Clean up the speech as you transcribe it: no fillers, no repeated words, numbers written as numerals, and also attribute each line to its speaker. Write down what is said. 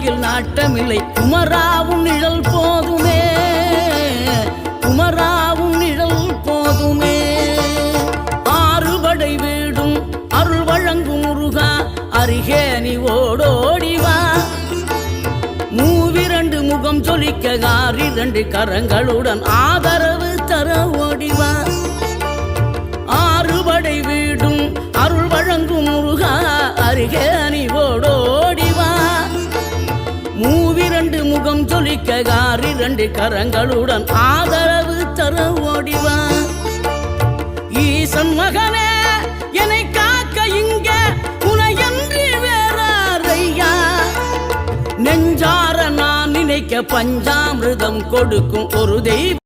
Speaker 1: வாழ்க்கையில் நாட்டமில்லை. குமராவும் நிழல் போதுமே, குமராவும் நிழல் போதுமே. ஆறுபடை வீடும் அருள் வழங்கும் முருகா, அருகே நீ ஓடோடிவா. மூவிரண்டு முகம் சொலிக்க ஆறிரண்டு கரங்களுடன் ஆதரவு தர ஓடிவா. ஆறுபடை வீடும் அருள் வழங்கும் முருகா, அருகே நீ ஓடோடிவா. மூவிரண்டு முகம் சொலிக்க ஆறிரண்டு கரங்களுடன் ஆதரவு தர ஓடிவா. ஈசன் மகனே என்னை காக்க இங்க உனையன்றி வேறாரையா. நெஞ்சார நான் நினைக்க பஞ்சாமிர்தம் கொடுக்கும் ஒரு தெய்வம்.